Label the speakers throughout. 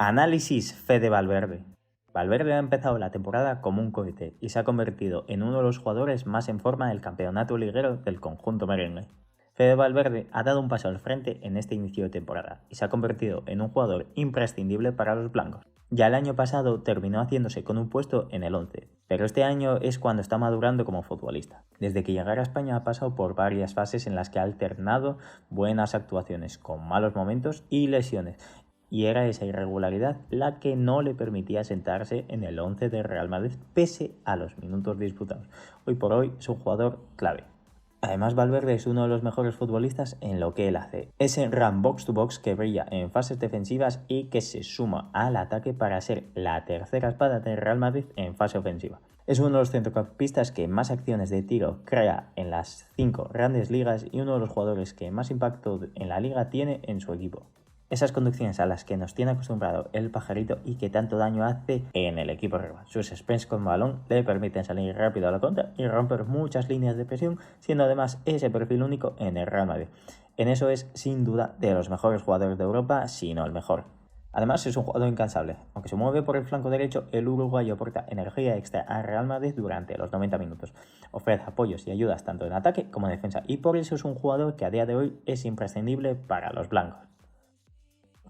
Speaker 1: Análisis Fede Valverde. Valverde ha empezado la temporada como un cohete y se ha convertido en uno de los jugadores más en forma del campeonato liguero del conjunto merengue. Fede Valverde ha dado un paso al frente en este inicio de temporada y se ha convertido en un jugador imprescindible para los blancos. Ya el año pasado terminó haciéndose con un puesto en el 11, pero este año es cuando está madurando como futbolista. Desde que llegara a España ha pasado por varias fases en las que ha alternado buenas actuaciones con malos momentos y lesiones, y era esa irregularidad la que no le permitía sentarse en el 11 de Real Madrid pese a los minutos disputados. Hoy por hoy es un jugador clave. Además, Valverde es uno de los mejores futbolistas en lo que él hace. Ese run box to box que brilla en fases defensivas y que se suma al ataque para ser la tercera espada de Real Madrid en fase ofensiva. Es uno de los centrocampistas que más acciones de tiro crea en las 5 grandes ligas y uno de los jugadores que más impacto en la liga tiene en su equipo. Esas conducciones a las que nos tiene acostumbrado el pajarito y que tanto daño hace en el equipo rival. Sus sprints con balón le permiten salir rápido a la contra y romper muchas líneas de presión, siendo además ese perfil único en el Real Madrid. En eso es, sin duda, de los mejores jugadores de Europa, si no el mejor. Además es un jugador incansable. Aunque se mueve por el flanco derecho, el uruguayo aporta energía extra al Real Madrid durante los 90 minutos. Ofrece apoyos y ayudas tanto en ataque como en defensa y por eso es un jugador que a día de hoy es imprescindible para los blancos.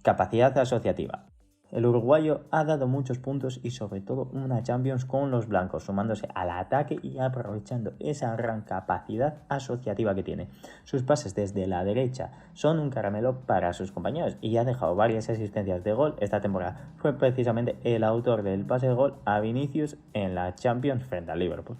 Speaker 1: Capacidad asociativa. El uruguayo ha dado muchos puntos y sobre todo una Champions con los blancos, sumándose al ataque y aprovechando esa gran capacidad asociativa que tiene. Sus pases desde la derecha son un caramelo para sus compañeros y ha dejado varias asistencias de gol esta temporada. Fue precisamente el autor del pase de gol a Vinicius en la Champions frente al Liverpool.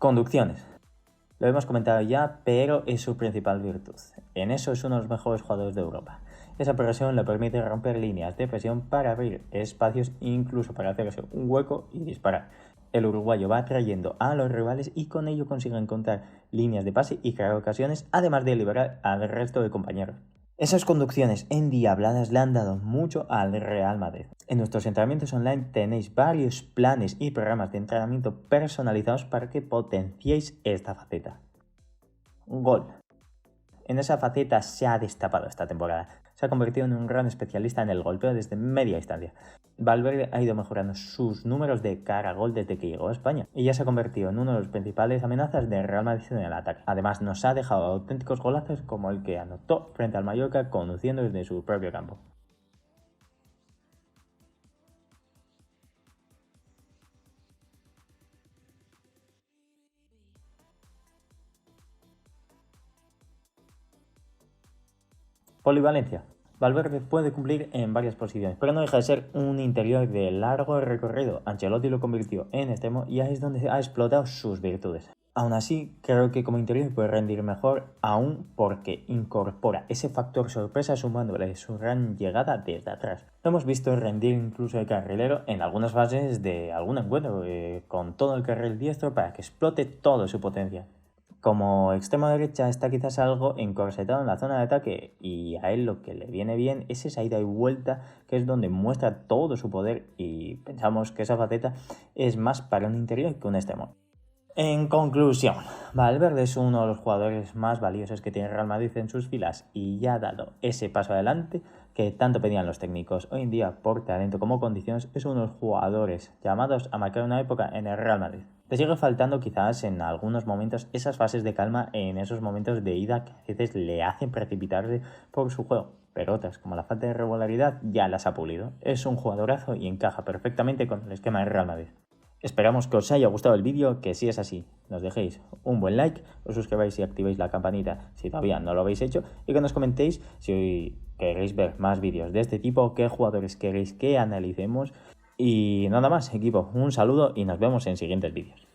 Speaker 1: Conducciones. Lo hemos comentado ya, pero es su principal virtud. En eso es uno de los mejores jugadores de Europa. Esa progresión le permite romper líneas de presión para abrir espacios, incluso para hacerse un hueco y disparar. El uruguayo va atrayendo a los rivales y con ello consigue encontrar líneas de pase y crear ocasiones, además de liberar al resto de compañeros. Esas conducciones endiabladas le han dado mucho al Real Madrid. En nuestros entrenamientos online tenéis varios planes y programas de entrenamiento personalizados para que potenciéis esta faceta. Gol. En esa faceta se ha destapado esta temporada. Se ha convertido en un gran especialista en el golpeo desde media distancia. Valverde ha ido mejorando sus números de cara a gol desde que llegó a España y ya se ha convertido en uno de los principales amenazas del Real Madrid en el ataque. Además nos ha dejado auténticos golazos como el que anotó frente al Mallorca conduciendo desde su propio campo. Polivalencia. Valverde puede cumplir en varias posiciones, pero no deja de ser un interior de largo recorrido. Ancelotti lo convirtió en extremo y ahí es donde ha explotado sus virtudes. Aún así, creo que como interior puede rendir mejor aún porque incorpora ese factor sorpresa sumándole su gran llegada desde atrás. Lo hemos visto rendir incluso de carrilero en algunas fases de algún encuentro, con todo el carril diestro para que explote toda su potencia. Como extremo derecha está quizás algo encorsetado en la zona de ataque y a él lo que le viene bien es esa ida y vuelta que es donde muestra todo su poder y pensamos que esa faceta es más para un interior que un extremo. En conclusión, Valverde es uno de los jugadores más valiosos que tiene Real Madrid en sus filas y ya ha dado ese paso adelante que tanto pedían los técnicos. Hoy en día, por talento como condiciones, es uno de los jugadores llamados a marcar una época en el Real Madrid. Le sigue faltando quizás en algunos momentos esas fases de calma en esos momentos de ida que a veces le hacen precipitarse por su juego, pero otras, como la falta de regularidad, ya las ha pulido. Es un jugadorazo y encaja perfectamente con el esquema del Real Madrid. Esperamos que os haya gustado el vídeo, que si es así, nos dejéis un buen like, os suscribáis y activéis la campanita si todavía no lo habéis hecho y que nos comentéis si queréis ver más vídeos de este tipo, qué jugadores queréis que analicemos y nada más, equipo, un saludo y nos vemos en siguientes vídeos.